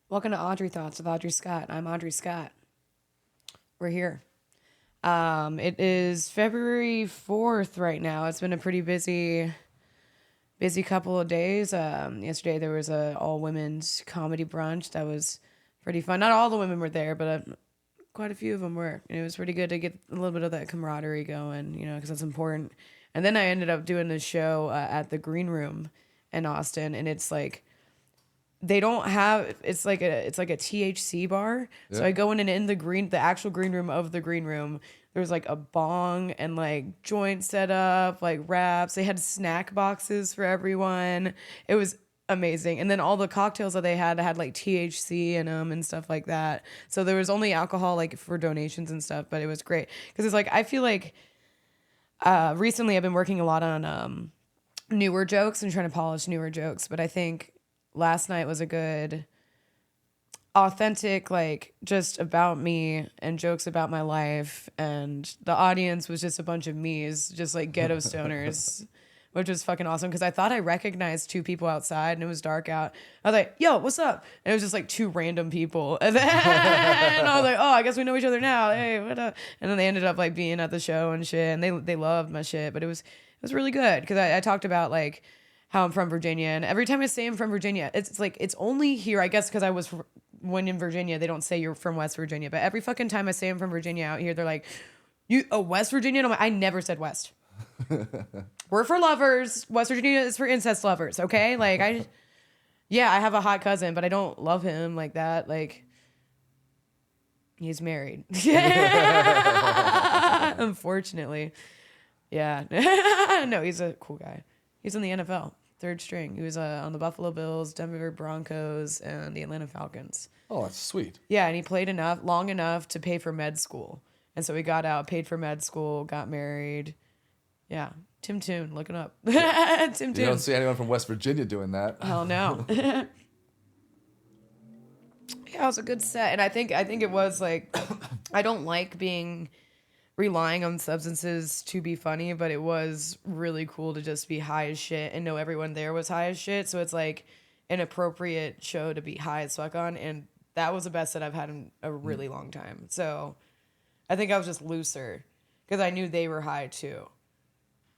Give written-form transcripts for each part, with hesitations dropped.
Welcome to Audrey Thoughts with Audrey Scott. I'm Audrey Scott. We're here. It is February 4th right now. It's been a pretty busy couple of days. Yesterday there was a all women's comedy brunch that was pretty fun. Not all the women were there, but quite a few of them were. And it was pretty good to get a little bit of that camaraderie going, because that's important. And then I ended up doing this show at the Green Room in Austin, and it's like they don't have it's like a THC bar. Yeah. So I go in the actual green room of the Green Room. There's like a bong and like joint set up, like wraps. They had snack boxes for everyone. It was amazing. And then all the cocktails that they had like THC in them and stuff like that. So there was only alcohol like for donations and stuff, but it was great because it's like I feel like recently I've been working a lot on newer jokes and trying to polish newer jokes, but I think last night was a good authentic, like just about me and jokes about my life, and the audience was just a bunch of me's, just like ghetto stoners, which was fucking awesome because I thought I recognized two people outside and it was dark out. I was like, yo, what's up? And it was just like two random people. And then I was like, oh, I guess we know each other now. Hey, what up? And then they ended up like being at the show and shit, and they loved my shit, but it was really good because I talked about like how I'm from Virginia, and every time I say I'm from Virginia, it's like it's only here, I guess, because when in Virginia, they don't say you're from West Virginia, but every fucking time I say I'm from Virginia out here, they're like, West Virginia? And I'm like, I never said West. We're for lovers. West Virginia is for incest lovers, okay? Like, I have a hot cousin, but I don't love him like that. Like, he's married. Unfortunately. Yeah. No, he's a cool guy. He's in the NFL, third string. He was on the Buffalo Bills, Denver Broncos, and the Atlanta Falcons. Oh, that's sweet. Yeah, and he played long enough to pay for med school. And so he got out, paid for med school, got married. Yeah, Tim Toon, looking up. Tim Toon. You don't see anyone from West Virginia doing that. Hell no. Yeah, it was a good set. And I think it was like, I don't like relying on substances to be funny, but it was really cool to just be high as shit and know everyone there was high as shit. So it's like an appropriate show to be high as fuck on. And that was the best that I've had in a really long time. So I think I was just looser because I knew they were high too.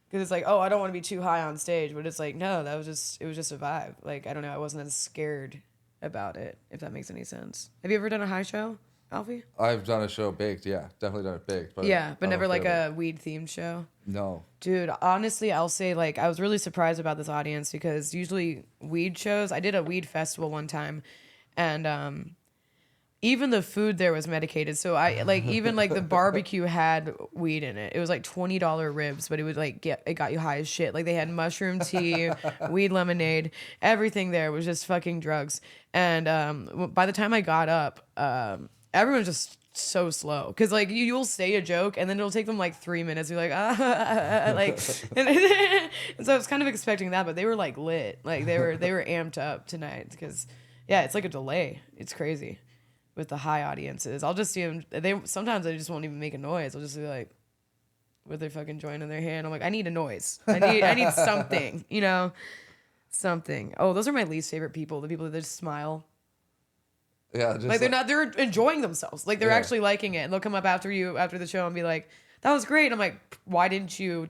Because it's like, oh, I don't want to be too high on stage. But it's like, no, it was just a vibe. Like, I don't know. I wasn't as scared about it, if that makes any sense. Have you ever done a high show, Alfie? I've done a show baked, yeah. Definitely done it baked. But yeah, but never like a weed-themed show? No. Dude, honestly, I'll say, like, I was really surprised about this audience because usually weed shows, I did a weed festival one time, and even the food there was medicated. So even the barbecue had weed in it. It was like $20 ribs, but it would it got you high as shit. Like they had mushroom tea, weed lemonade, everything there was just fucking drugs. And by the time I got up, everyone's just so slow. Cause like you'll say a joke and then it'll take them like 3 minutes. You're like, like, and so I was kind of expecting that, but they were like lit. Like they were amped up tonight. Cause yeah, it's like a delay. It's crazy. With the high audiences, I'll just see them. Sometimes they just won't even make a noise. I'll just be like, with their fucking joint in their hand. I'm like, I need a noise. I need something, something. Oh, those are my least favorite people. The people that just smile. Yeah, just like they're enjoying themselves. Like they're actually liking it. And they'll come up after the show and be like, that was great. I'm like, why didn't you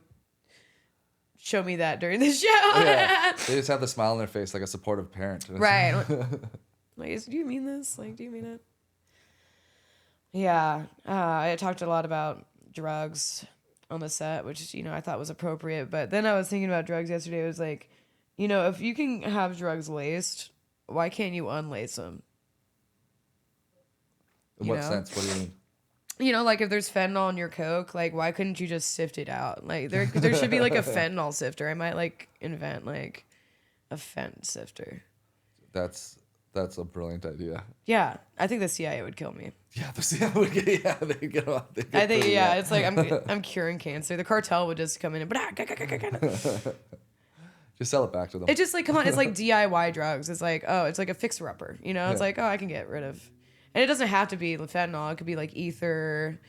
show me that during the show? Yeah, they just have the smile on their face like a supportive parent. Right. Like, do you mean this? Like, do you mean it? Yeah, I talked a lot about drugs on the set, which, I thought was appropriate. But then I was thinking about drugs yesterday. It was like, if you can have drugs laced, why can't you unlace them? In what sense? What do you mean? Like if there's fentanyl in your Coke, like why couldn't you just sift it out? Like there should be like a fentanyl sifter. I might invent like a fent sifter. That's a brilliant idea. Yeah, I think the CIA would kill me. Yeah, the CIA would get. Yeah, they get. I think it's like I'm curing cancer. The cartel would just come in and just sell it back to them. It just like come on. It's like DIY drugs. It's like it's like a fixer upper. It's like I can get rid of, and it doesn't have to be fentanyl. It could be like ether,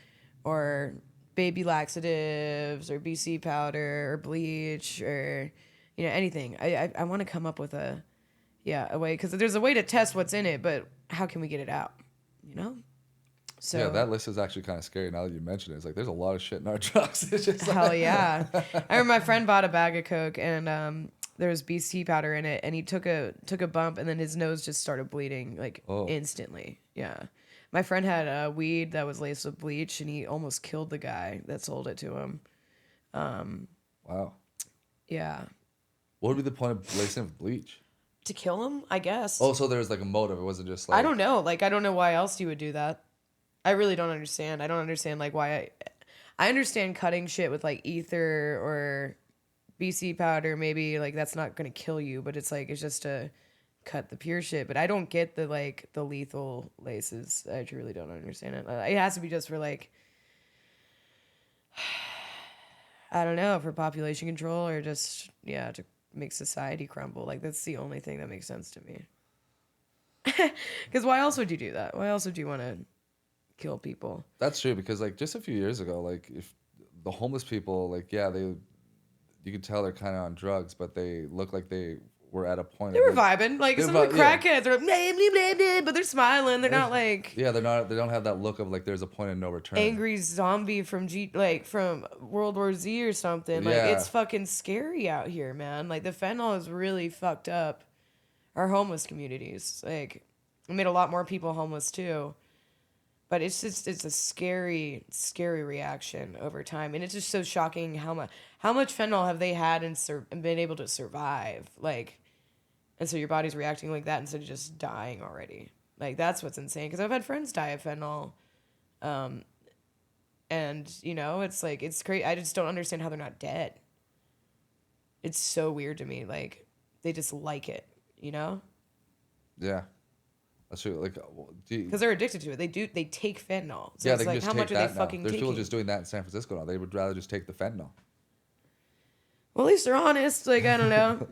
or baby laxatives, or BC powder, or bleach, or anything. I want to come up with a yeah, a way, because there's a way to test what's in it, but how can we get it out? You know? So Yeah, that list is actually kind of scary now that you mention it. It's like there's a lot of shit in our drugs. It's just hell like, yeah. I remember my friend bought a bag of Coke and there was BC powder in it, and he took a bump, and then his nose just started bleeding like oh, instantly. Yeah. My friend had a weed that was laced with bleach, and he almost killed the guy that sold it to him. wow. Yeah. What would be the point of lacing it with bleach? To kill him, I guess. Oh, so there was like a motive. It wasn't just like I don't know. Like, I don't know why else you would do that. I really don't understand. I don't understand like why I understand cutting shit with like ether or BC powder, maybe like that's not gonna kill you, but it's like it's just to cut the pure shit. But I don't get the like the lethal laces. I truly don't understand it. It has to be just for like I don't know, for population control or just yeah, to make society crumble. Like that's the only thing that makes sense to me. Because why else would you do that? Why else would you want to kill people? That's true because like just a few years ago, like if the homeless people, like yeah, you could tell they're kind of on drugs, but they look like they were at a point. They were vibing, like some of the crackheads are like, blah, blah, blah, blah, but they're smiling. They're not like yeah, they're not. They don't have that look of like there's a point of no return. Angry zombie from from World War Z or something. Like it's fucking scary out here, man. Like the fentanyl is really fucked up our homeless communities. Like it made a lot more people homeless too. But it's a scary reaction over time, and it's just so shocking how much fentanyl have they had and been able to survive, like, and so your body's reacting like that instead of just dying already. Like that's what's insane. Because I've had friends die of fentanyl, and you know it's like it's crazy. I just don't understand how they're not dead. It's so weird to me. Like they just like it, you know? Yeah. That's true. Like, because they're addicted to it. They take fentanyl. So yeah, it's they can like, just how take much are that they now. fucking There's taking? people just doing that in San Francisco now. They would rather just take the fentanyl. Well, at least they're honest. Like, I don't know.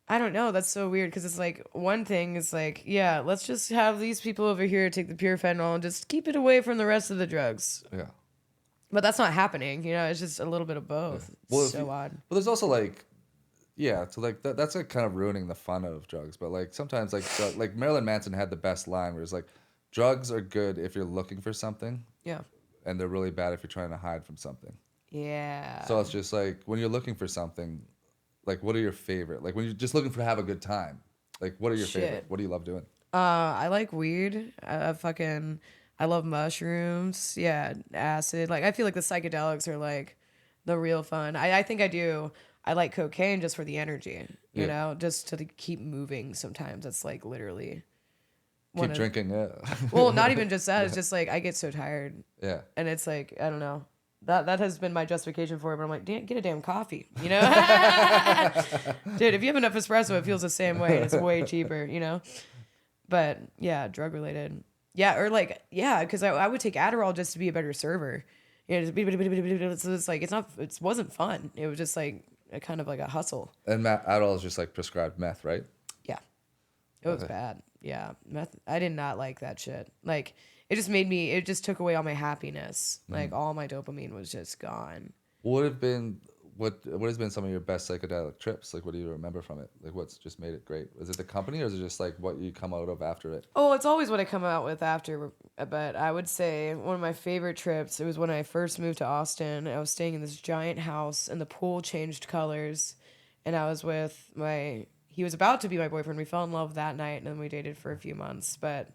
I don't know. That's so weird because it's like one thing is like, yeah, let's just have these people over here take the pure fentanyl and just keep it away from the rest of the drugs. Yeah. But that's not happening. You know, it's just a little bit of both. Yeah. Well, so odd. But there's also like, yeah, so like that's like kind of ruining the fun of drugs. But like sometimes like Marilyn Manson had the best line where it's like, drugs are good if you're looking for something. Yeah. And they're really bad if you're trying to hide from something. Yeah. So it's just like when you're looking for something, like what are your favorite? Like when you're just looking for have a good time, like what are your favorite? What do you love doing? I like weed. I love mushrooms. Yeah, acid. Like I feel like the psychedelics are like the real fun. I think I do. I like cocaine just for the energy, you know, just to keep moving. Sometimes it's like literally. Keep drinking, yeah. Well, not even just that. It's just like I get so tired. Yeah. And it's like I don't know. That has been my justification for it. But I'm like, get a damn coffee, you know. Dude, if you have enough espresso, it feels the same way. It's way cheaper, you know. But yeah, drug related. Yeah, or like because I would take Adderall just to be a better server. You know, so it's like it wasn't fun. It was just like a kind of like a hustle. And Adderall is just like prescribed meth, right? Yeah. It was bad. Yeah. Meth. I did not like that shit. Like it just took away all my happiness. Like all my dopamine was just gone. What has been some of your best psychedelic trips? Like what do you remember from it? Like what's just made it great? Is it the company or is it just like what you come out of after it? Oh, it's always what I come out with after, but I would say one of my favorite trips, it was when I first moved to Austin. I was staying in this giant house and the pool changed colors, and I was with he was about to be my boyfriend. We fell in love that night and then we dated for a few months, but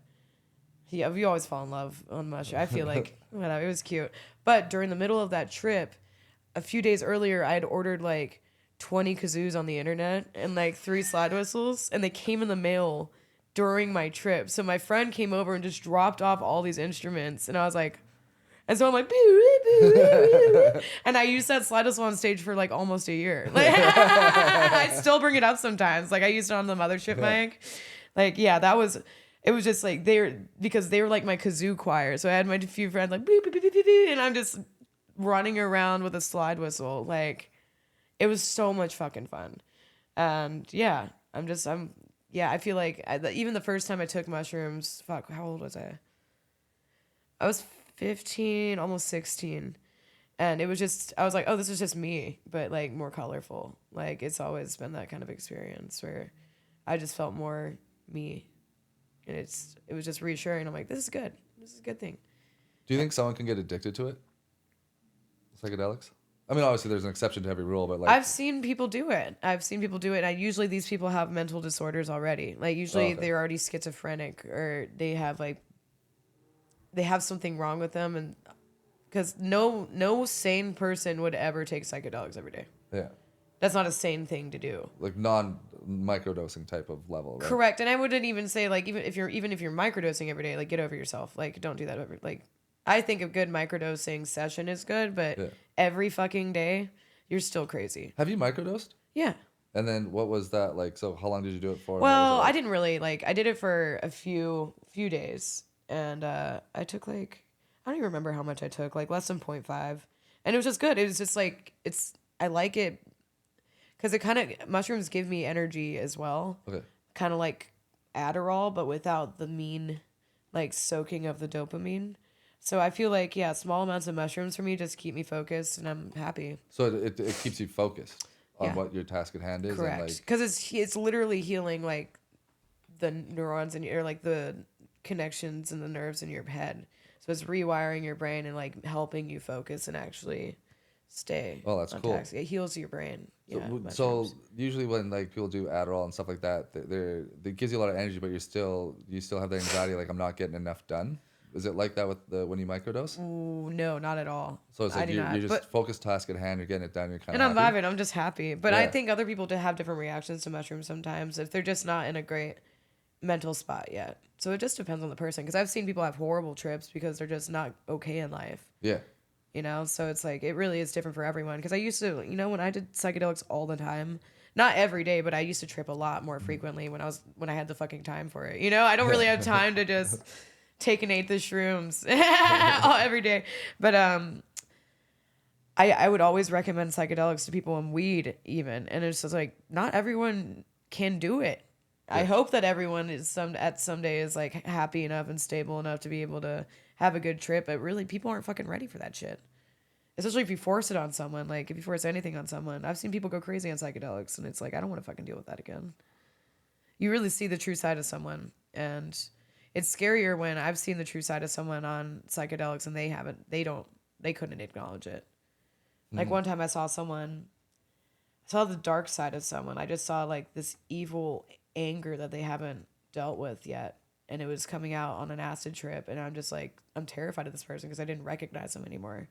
yeah, we always fall in love on much. I feel like whatever, it was cute. But during the middle of that trip, a few days earlier, I had ordered like 20 kazoos on the internet and like 3 slide whistles, and they came in the mail during my trip. So my friend came over and just dropped off all these instruments, and I was like, and so I'm like, and I used that slide whistle on stage for like almost a year. Like, I still bring it up sometimes. Like I used it on the mothership mic. Like, yeah, it was just like because they were like my kazoo choir. So I had my few friends like, and I'm just running around with a slide whistle. Like it was so much fucking fun. And yeah, I feel like even the first time I took mushrooms, how old was I? I was 15, almost 16. And it was just, I was like, oh, this is just me, but like more colorful. Like it's always been that kind of experience where I just felt more me, and it was just reassuring. I'm like, this is good. This is a good thing. Do you think someone can get addicted to it? Psychedelics? I mean, obviously there's an exception to every rule, but like I've seen people do it. And usually these people have mental disorders already. Like usually okay. they're already schizophrenic, or they have something wrong with them, and because no sane person would ever take psychedelics every day. Yeah. That's not a sane thing to do. Like non microdosing type of level, right? Correct. And I wouldn't even say like even if you're microdosing every day, like get over yourself. Like don't do that over like I think a good microdosing session is good, but Yeah. every fucking day, you're still crazy. Have you microdosed? Yeah. And then what was that like? So how long did you do it for? And what was Well, it like? I didn't really like I did it for a few days, and I took like I don't even remember how much I took, like less than 0.5. And it was just good. It was just like I like it cuz it kind of mushrooms give me energy as well. Okay. Kind of like Adderall, but without the mean like soaking of the dopamine. So I feel like yeah, small amounts of mushrooms for me just keep me focused, and I'm happy. So it keeps you focused on Yeah. what your task at hand is. Correct. And like, Because it's literally healing like the neurons in your like the connections and the nerves in your head. So it's rewiring your brain and like helping you focus and actually stay. Oh, that's on cool. task. It heals your brain. so, Yeah. so mushrooms. usually when like people do Adderall and stuff like that, it gives you a lot of energy, but you still have the anxiety like I'm not getting enough done. Is it like that with when you microdose? Ooh, no, not at all. So it's I like do you're not. just But focused task at hand, you're getting it done, you're kind and of I'm happy. vibing. I'm just happy. But I Yeah. think other people do have different reactions to mushrooms sometimes if they're just not in a great mental spot yet. So it just depends on the person. Because I've seen people have horrible trips because they're just not okay in life. Yeah. You know, so it's like it really is different for everyone. Because I used to, when I did psychedelics all the time, not every day, but I used to trip a lot more frequently when I had the fucking time for it. I don't really have time to just take and eat the shrooms every day. But I would always recommend psychedelics to people, and weed even, and it's just like not everyone can do it. I Yeah. hope that everyone is someday is like happy enough and stable enough to be able to have a good trip, but really people aren't fucking ready for that shit. Especially if you force it on someone, like if you force anything on someone. I've seen people go crazy on psychedelics, and it's like I don't want to fucking deal with that again. You really see the true side of someone, and it's scarier when I've seen the true side of someone on psychedelics and they couldn't acknowledge it. Like one time I saw the dark side of someone. I just saw like this evil anger that they haven't dealt with yet. And it was coming out on an acid trip. And I'm just like, I'm terrified of this person because I didn't recognize them anymore.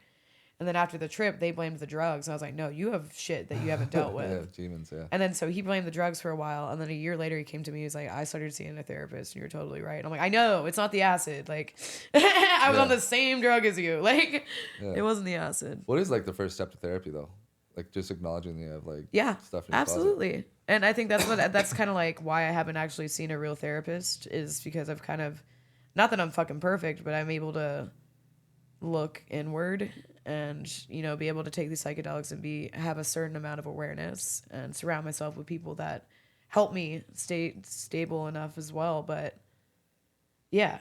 And then after the trip, they blamed the drugs. And I was like, no, you have shit that you haven't dealt with. Yeah, demons, yeah. And then so he blamed the drugs for a while. And then a year later, he came to me. He was like, I started seeing a therapist. And you're totally right. And I'm like, I know. It's not the acid. Like, I was Yeah. on the same drug as you. Like, Yeah. it wasn't the acid. What is like the first step to therapy though? Like just acknowledging that you have like Yeah, stuff in your closet. absolutely. And I think that's kind of like why I haven't actually seen a real therapist, is because I've kind of, not that I'm fucking perfect, but I'm able to look inward and be able to take these psychedelics and have a certain amount of awareness and surround myself with people that help me stay stable enough as well. But yeah,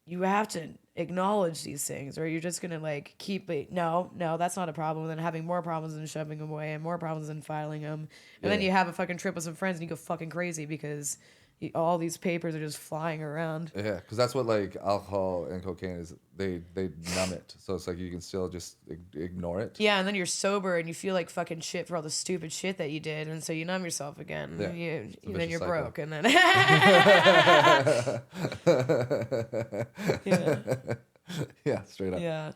you have to acknowledge these things, or you're just gonna like keep it. No, that's not a problem. And then having more problems and shoving them away, and more problems and filing them, and then Yeah. you have a fucking trip with some friends and you go fucking crazy because all these papers are just flying around. Yeah, because that's what like alcohol and cocaine is. They numb it, so it's like you can still just ignore it. Yeah, and then you're sober and you feel like fucking shit for all the stupid shit that you did, and so you numb yourself again. Yeah, And a then vicious you're cycle. broke, and then yeah, Yeah, straight up. yeah.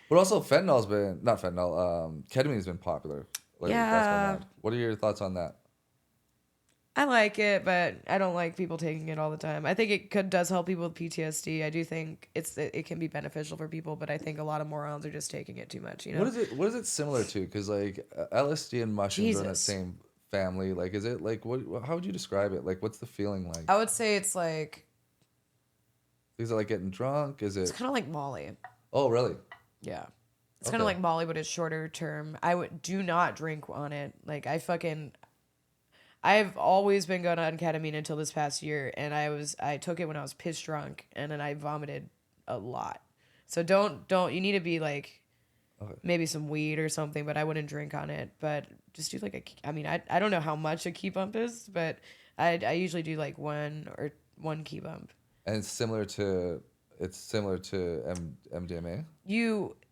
But also fentanyl's been not fentanyl. Ketamine's been popular. Lately. That's been Yeah. around. What are your thoughts on that? I like it, but I don't like people taking it all the time. I think it does help people with PTSD. I do think it can be beneficial for people, but I think a lot of morons are just taking it too much. What is it similar to? Because like LSD and mushrooms are in that Jesus. same family. Like, is it like what? How would you describe it? Like, what's the feeling like? I would say it's like Is it like getting drunk? Is it's it? kind of like Molly. Oh, really? Yeah. It's kind of Okay. like Molly, but it's shorter term. Do not drink on it. Like I've always been going on ketamine until this past year, and I took it when I was piss drunk, and then I vomited a lot. So don't you need to be like Okay. maybe some weed or something, but I wouldn't drink on it. But just do like I mean, I don't know how much a key bump is, but I usually do like one key bump. And it's similar to MDMA.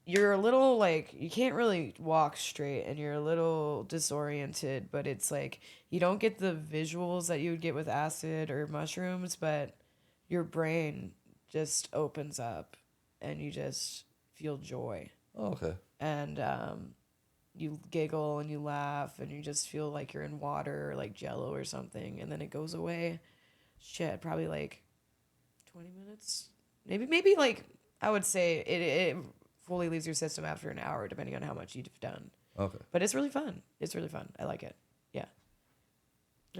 You're a little like you can't really walk straight and you're a little disoriented, but it's like you don't get the visuals that you would get with acid or mushrooms, but your brain just opens up and you just feel joy. Oh, okay. And you giggle and you laugh and you just feel like you're in water or like jello or something, and then it goes away. Shit, probably like 20 minutes. Maybe like I would say it fully leaves your system after an hour, depending on how much you've done. Okay. But it's really fun. It's really fun. I like it. Yeah.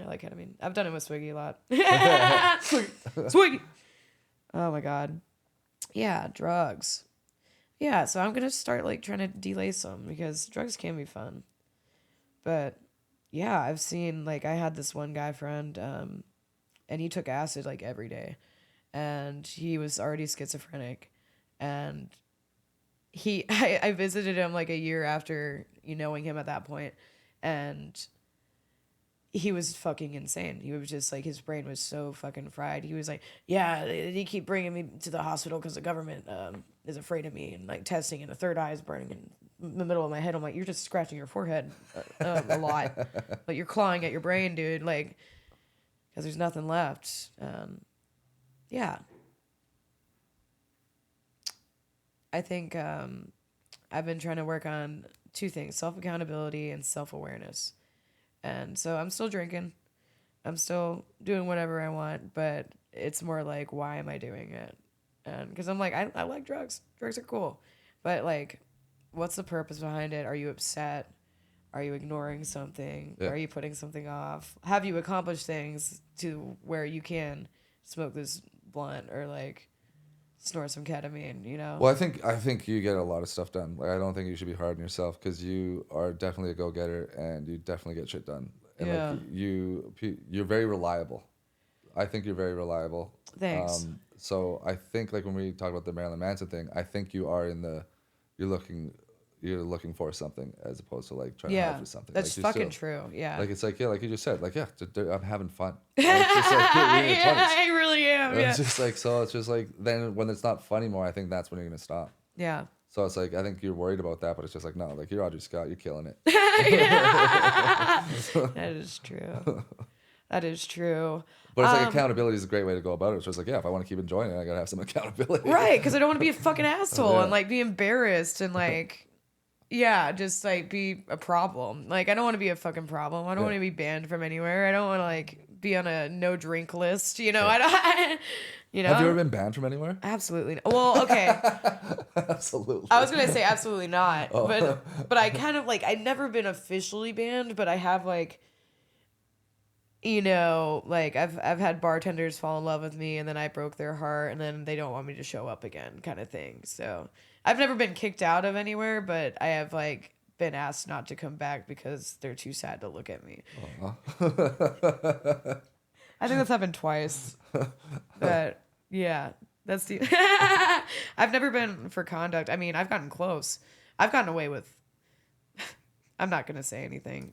I like ketamine. I've done it with Swiggy a lot. Swiggy! Oh my God. Yeah, drugs. Yeah, so I'm going to start like trying to delay some because drugs can be fun. But yeah, I've seen like I had this one guy friend and he took acid like every day. And he was already schizophrenic, and I visited him like a year after knowing him at that point, and he was fucking insane. He was just like his brain was so fucking fried. He was like, yeah, they keep bringing me to the hospital because the government is afraid of me, and like testing, and the third eye is burning in the middle of my head. I'm like, you're just scratching your forehead a lot, but you're clawing at your brain, dude, like because there's nothing left. Yeah. I think I've been trying to work on two things, self-accountability and self-awareness. And so I'm still drinking. I'm still doing whatever I want, but it's more like, why am I doing it? And because I'm like, I like drugs. Drugs are cool. But like, what's the purpose behind it? Are you upset? Are you ignoring something? Yeah. Are you putting something off? Have you accomplished things to where you can smoke this blunt or like snort some ketamine? Well, I think you get a lot of stuff done. Like I don't think you should be hard on yourself because you are definitely a go getter and you definitely get shit done. And Yeah. like you're very reliable. I think you're very reliable. Thanks. So I think like when we talk about the Marilyn Manson thing, I think you're looking for something as opposed to like trying to hide Yeah, for something. that's Like, fucking true. Yeah. Like it's like like you just said, like I'm having fun. Like, it's just like you're in your 20s. I really am. And Yeah. it's just like so. It's just like then when it's not fun anymore, I think that's when you're gonna stop. Yeah. So it's like I think you're worried about that, but it's just like no, like you're Audrey Scott, you're killing it. That is true. That is true. But it's like accountability is a great way to go about it. It's just like yeah, if I want to keep enjoying it, I gotta have some accountability. Right, because I don't want to be a fucking asshole Yeah. and like be embarrassed and like, yeah, just like be a problem. Like I don't want to be a fucking problem. I don't Yeah. want to be banned from anywhere. I don't want to like be on a no drink list. I don't. Have you ever been banned from anywhere? Absolutely. Well, okay. Absolutely. I was gonna say absolutely not, Oh. but I kind of like I've never been officially banned, but I have like, like I've had bartenders fall in love with me and then I broke their heart and then they don't want me to show up again, kind of thing. So I've never been kicked out of anywhere, but I have like been asked not to come back because they're too sad to look at me. I think that's happened twice, but yeah, that's the. I've never been for conduct. I mean, I've gotten close. I've gotten away with. I'm not gonna say anything.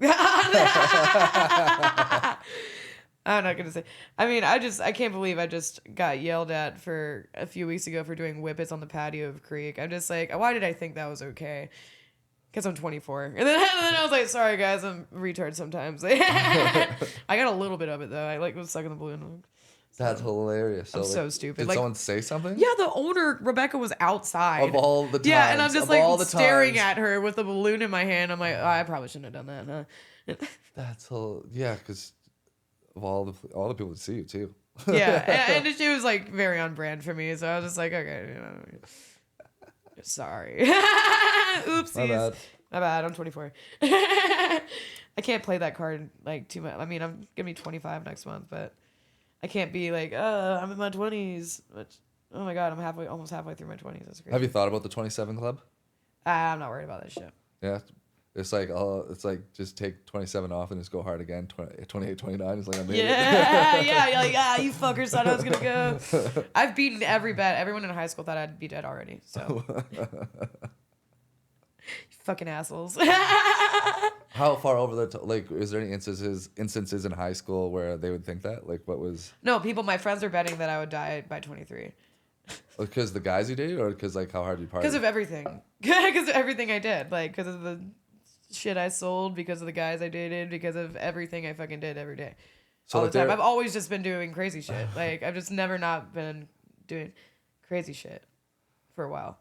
I'm not gonna say. I mean, I can't believe I just got yelled at for a few weeks ago for doing whippets on the patio of Creek. I'm just like, why did I think that was okay? Because I'm 24. And then I was like, sorry guys, I'm a retard sometimes. I got a little bit of it though. I like was sucking the balloon. That's hilarious. I'm so stupid. Did Like, someone say something? yeah, the owner, Rebecca, was outside. Of all the times. Yeah, and I'm just of all like the staring times. at her with the balloon in my hand. I'm like, oh, I probably shouldn't have done that, huh? That's yeah, because of all the people that see you too. Yeah, and she was like very on brand for me, so I was just like, okay, sorry. Oopsies. My bad. I'm 24. I can't play that card like too much. I mean, I'm gonna be 25 next month, but I can't be like, I'm in my 20s. Which, oh my god, I'm almost halfway through my 20s. That's crazy. Have you thought about the 27 Club? I'm not worried about that shit. Yeah. It's like just take 27 off and just go hard again. 28, 29 is like I made it. Yeah. You're like, you fuckers thought I was gonna go. I've beaten every bet. Everyone in high school thought I'd be dead already. So Fucking assholes. How far over the like? Is there any instances in high school where they would think that? Like, what was No, my friends are betting that I would die by 23 because the guys you dated, or because like how hard you because partied? of everything. Because of everything I did, like because of the shit I sold, because of the guys I dated, because of everything I fucking did every day, So all like the time. they're I've always just been doing crazy shit. Like I've just never not been doing crazy shit for a while.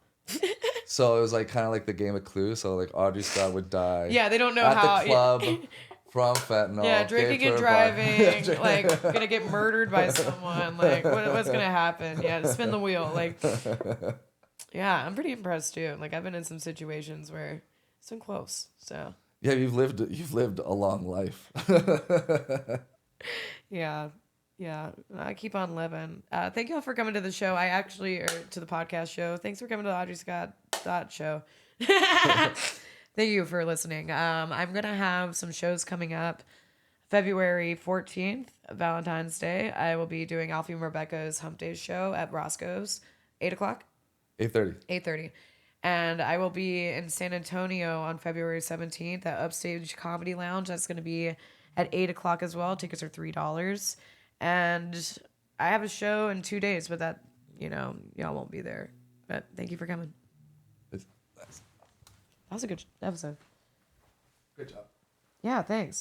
so it was like kind of like the game of Clue. So like Audrey Scott would die. Yeah, they don't know at how. the club from fentanyl. Yeah, gave drinking to and her bar. driving, like gonna get murdered by someone. Like what's gonna happen? Yeah, spin the wheel. Like yeah, I'm pretty impressed too. Like I've been in some situations where it's been close. So Yeah, you've lived a long life. yeah, yeah, I keep on living. Thank y'all for coming to the show. Or to the podcast show. Thanks for coming to the Audrey Scott show. Thank you for listening. I'm gonna have some shows coming up. February 14th, Valentine's Day, I will be doing Alfie and Rebecca's Hump Days show at Roscoe's, 8 o'clock. 8:30. 8:30. And I will be in San Antonio on February 17th at Upstage Comedy Lounge. That's going to be at 8 o'clock as well. Tickets are $3. And I have a show in 2 days, but y'all won't be there. But thank you for coming. Nice. That was a good episode. Good job. Yeah, thanks.